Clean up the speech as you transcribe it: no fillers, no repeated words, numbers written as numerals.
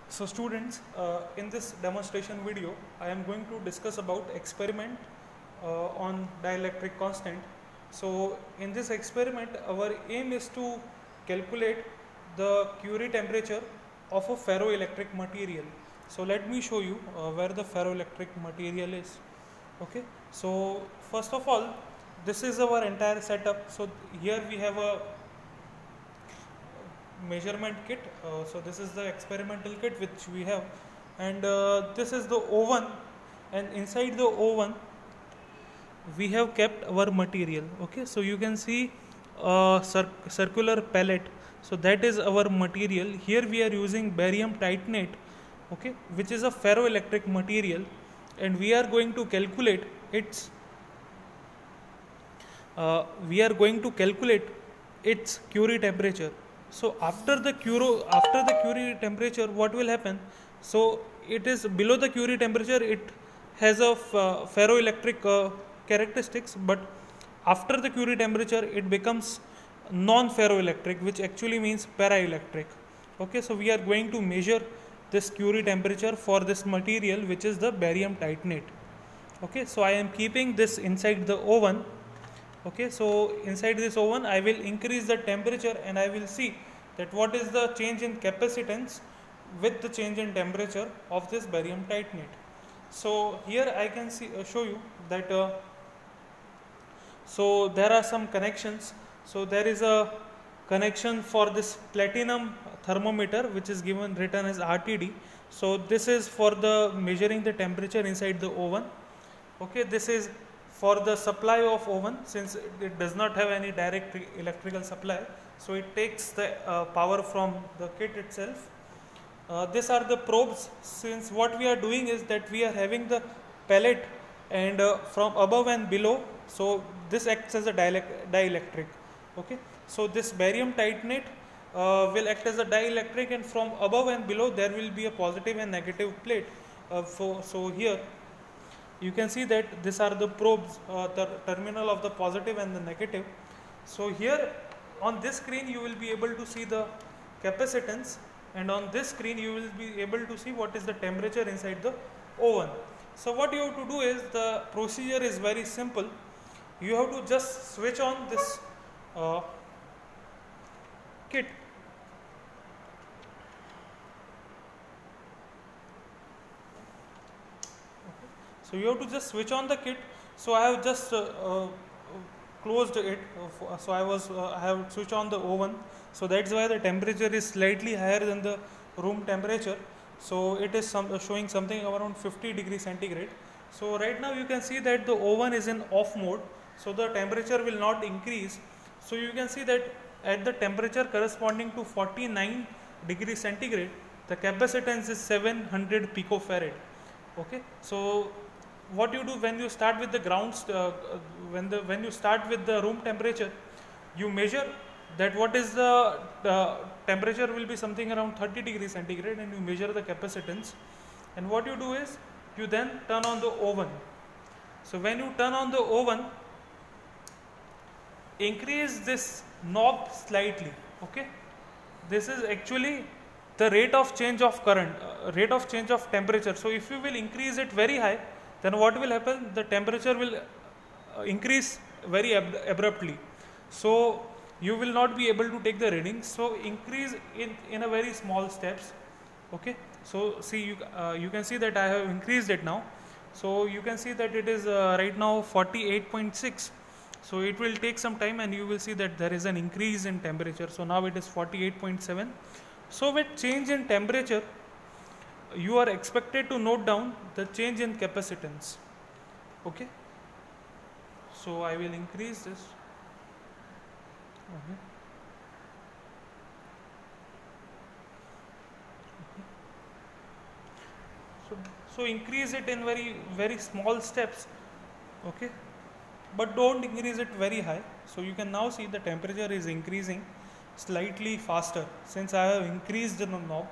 So students, in this demonstration video, I am going to discuss about experiment on dielectric constant. So in this experiment, our aim is to calculate the Curie temperature of a ferroelectric material. So let me show you where the ferroelectric material is. Okay. So first of all, this is our entire setup. So here we have a measurement kit. So this is the experimental kit which we have, and this is the oven, and inside the oven we have kept our material. Okay, so you can see a circular pellet. So that is our material. Here we are using barium titanate, okay, which is a ferroelectric material, and we are going to calculate its Curie temperature. So after the Curie temperature, what will happen? So it is below the Curie temperature. It has a ferroelectric characteristics, but after the Curie temperature, it becomes non-ferroelectric, which actually means paraelectric. Okay, so we are going to measure this Curie temperature for this material, which is the barium titanate. Okay, so I am keeping this inside the oven. Okay, so inside this oven I will increase the temperature, and I will see that what is the change in capacitance with the change in temperature of this barium titanate. So here I can show you that so there are some connections. So there is a connection for this platinum thermometer, which is written as RTD. So this is for the measuring the temperature inside the oven. Okay, this is for the supply of oven, since it does not have any direct electrical supply, so it takes the power from the kit itself. These are the probes, since what we are doing is that we are having the pellet, and from above and below, so this acts as a dielectric. Okay, so this barium titanate will act as a dielectric, and from above and below there will be a positive and negative plate. So here you can see that these are the probes, the terminal of the positive and the negative. So here on this screen you will be able to see the capacitance, and on this screen you will be able to see what is the temperature inside the oven. So what you have to do is, the procedure is very simple. You have to just switch on this kit. So you have to just switch on the kit. So I have just closed it. So I have switched on the oven. So that's why the temperature is slightly higher than the room temperature. So it is showing something around 50 degrees centigrade. So right now you can see that the oven is in off mode. So the temperature will not increase. So you can see that at the temperature corresponding to 49 degrees centigrade, the capacitance is 700 picofarad. Okay, so what you do when you start with the when you start with the room temperature, you measure that what is the temperature will be something around 30 degrees centigrade, and you measure the capacitance, and what you do is you then turn on the oven. So when you turn on the oven, increase this knob slightly. Okay, this is actually the rate of change of current, rate of change of temperature. So if you will increase it very high, then what will happen? The temperature will increase very abruptly. So you will not be able to take the reading. So increase in a very small steps. Okay. So see, you can see that I have increased it now. So you can see that it is right now 48.6. So it will take some time, and you will see that there is an increase in temperature. So now it is 48.7. So with change in temperature, you are expected to note down the change in capacitance. Okay, so I will increase this. Okay. So increase it in very small steps. Okay, but don't increase it very high. So you can now see the temperature is increasing slightly faster, since I have increased the knob.